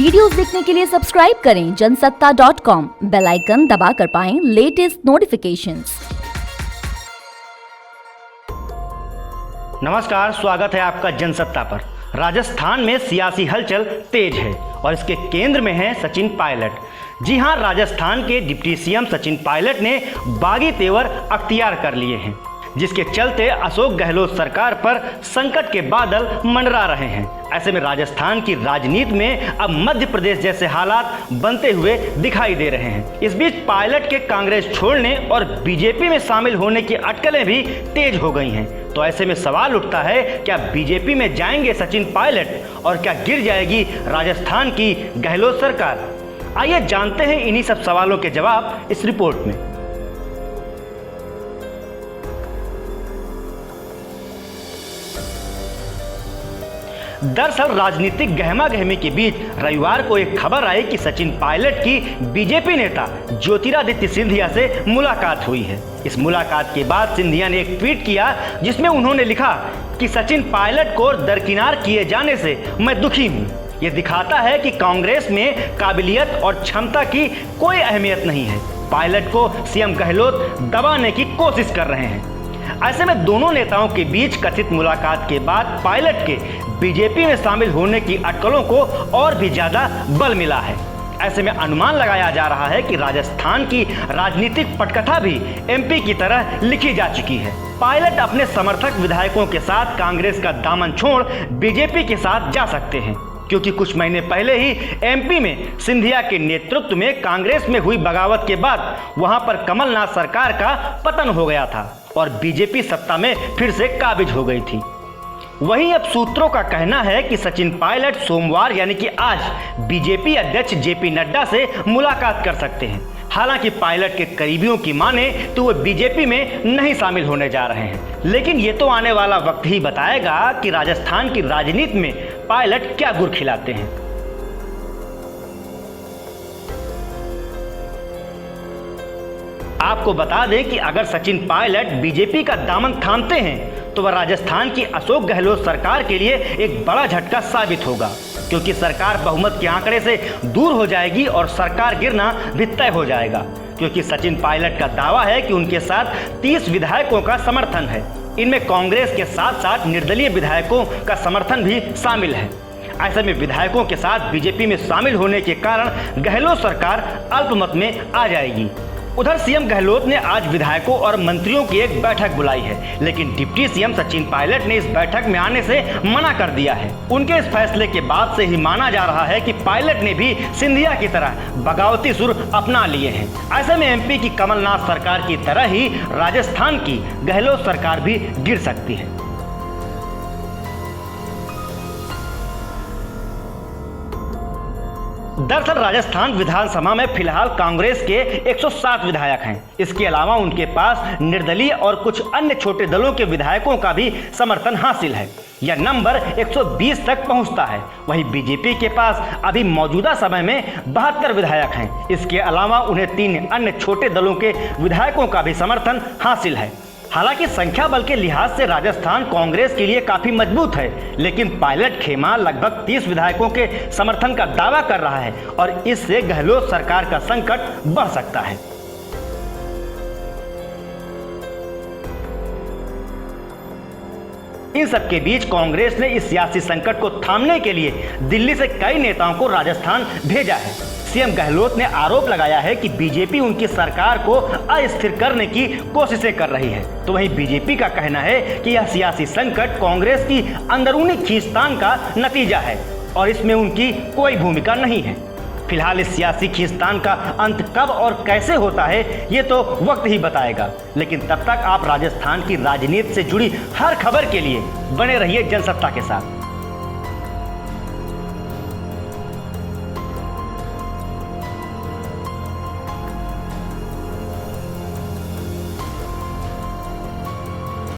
Videos देखने के लिए सब्सक्राइब करें जनसत्ता.com, बेल आइकन दबाकर पाएं लेटेस्ट नोटिफिकेशंस। नमस्कार, स्वागत है आपका जनसत्ता पर। राजस्थान में सियासी हलचल तेज है और इसके केंद्र में है सचिन पायलट। जी हां, राजस्थान के डिप्टी सीएम सचिन पायलट ने बागी तेवर अख्तियार कर लिए हैं, जिसके चलते अशोक गहलोत सरकार पर संकट के बादल मंडरा रहे हैं। ऐसे में राजस्थान की राजनीति में अब मध्य प्रदेश जैसे हालात बनते हुए दिखाई दे रहे हैं। इस बीच पायलट के कांग्रेस छोड़ने और बीजेपी में शामिल होने की अटकलें भी तेज हो गई हैं। तो ऐसे में सवाल उठता है, क्या बीजेपी में जाएंगे सचिन पायलट और क्या गिर जाएगी राजस्थान की गहलोत सरकार? आइए जानते हैं इन्हीं सब सवालों के जवाब इस रिपोर्ट में। दरअसल राजनीतिक गहमा गहमी के बीच रविवार को एक खबर आई कि सचिन पायलट की बीजेपी नेता ज्योतिरादित्य सिंधिया से मुलाकात हुई है। इस मुलाकात के बाद सिंधिया ने एक ट्वीट किया, जिसमें उन्होंने लिखा कि सचिन पायलट को दरकिनार किए जाने से मैं दुखी हूं। ये दिखाता है कि कांग्रेस में काबिलियत और क्षमता की कोई अहमियत नहीं है। पायलट को सीएम गहलोत दबाने की कोशिश कर रहे हैं। ऐसे में दोनों नेताओं के बीच कथित मुलाकात के बाद पायलट के बीजेपी में शामिल होने की अटकलों को और भी ज्यादा बल मिला है। ऐसे में अनुमान लगाया जा रहा है कि राजस्थान की राजनीतिक पटकथा भी एमपी की तरह लिखी जा चुकी है। पायलट अपने समर्थक विधायकों के साथ कांग्रेस का दामन छोड़ बीजेपी के साथ जा सकते हैं, क्योंकि कुछ महीने पहले ही एमपी में सिंधिया के नेतृत्व में कांग्रेस में हुई बगावत के बाद वहां पर कमलनाथ सरकार का पतन हो गया था और बीजेपी सत्ता में फिर से काबिज हो गई थी। वहीं अब सूत्रों का कहना है कि सचिन पायलट सोमवार यानी कि आज बीजेपी अध्यक्ष जेपी नड्डा से मुलाकात कर सकते हैं। हालांकि पायलट के करीबियों की माने तो वे बीजेपी में नहीं शामिल होने जा रहे हैं, लेकिन ये तो आने वाला वक्त ही बताएगा कि राजस्थान की राजनीति में पायलट क्या गुर खिलाते हैं। आपको बता दें कि अगर सचिन पायलट बीजेपी का दामन थामते हैं तो वह राजस्थान की अशोक गहलोत सरकार के लिए एक बड़ा झटका साबित होगा, क्योंकि सरकार बहुमत के आंकड़े से दूर हो जाएगी और सरकार गिरना भी तय हो जाएगा। क्योंकि सचिन पायलट का दावा है कि उनके साथ 30 विधायकों का समर्थन है। इनमें कांग्रेस के साथ साथ निर्दलीय विधायकों का समर्थन भी शामिल है। ऐसे में विधायकों के साथ बीजेपी में शामिल होने के कारण गहलोत सरकार अल्पमत में आ जाएगी। उधर सीएम गहलोत ने आज विधायकों और मंत्रियों की एक बैठक बुलाई है, लेकिन डिप्टी सीएम सचिन पायलट ने इस बैठक में आने से मना कर दिया है। उनके इस फैसले के बाद से ही माना जा रहा है कि पायलट ने भी सिंधिया की तरह बगावती सुर अपना लिए हैं। ऐसे में एमपी की कमलनाथ सरकार की तरह ही राजस्थान की गहलोत सरकार भी गिर सकती है। दरअसल राजस्थान विधानसभा में फिलहाल कांग्रेस के 107 विधायक हैं। इसके अलावा उनके पास निर्दलीय और कुछ अन्य छोटे दलों के विधायकों का भी समर्थन हासिल है। यह नंबर 120 तक पहुंचता है। वहीं बीजेपी के पास अभी मौजूदा समय में 72 विधायक हैं। इसके अलावा उन्हें 3 अन्य छोटे दलों के विधायकों का भी समर्थन हासिल है। हालांकि संख्या बल के लिहाज से राजस्थान कांग्रेस के लिए काफी मजबूत है, लेकिन पायलट खेमा लगभग 30 विधायकों के समर्थन का दावा कर रहा है और इससे गहलोत सरकार का संकट बढ़ सकता है। इन सबके बीच कांग्रेस ने इस सियासी संकट को थामने के लिए दिल्ली से कई नेताओं को राजस्थान भेजा है। सीएम गहलोत ने आरोप लगाया है कि बीजेपी उनकी सरकार को अस्थिर करने की कोशिशें कर रही है। तो वहीं बीजेपी का कहना है कि यह सियासी संकट कांग्रेस की अंदरूनी खींचतान का नतीजा है और इसमें उनकी कोई भूमिका नहीं है। फिलहाल इस सियासी खींचतान का अंत कब और कैसे होता है, ये तो वक्त ही बताएगा। लेकिन तब तक आप राजस्थान की राजनीति से जुड़ी हर खबर के लिए बने रहिए जनसत्ता के साथ।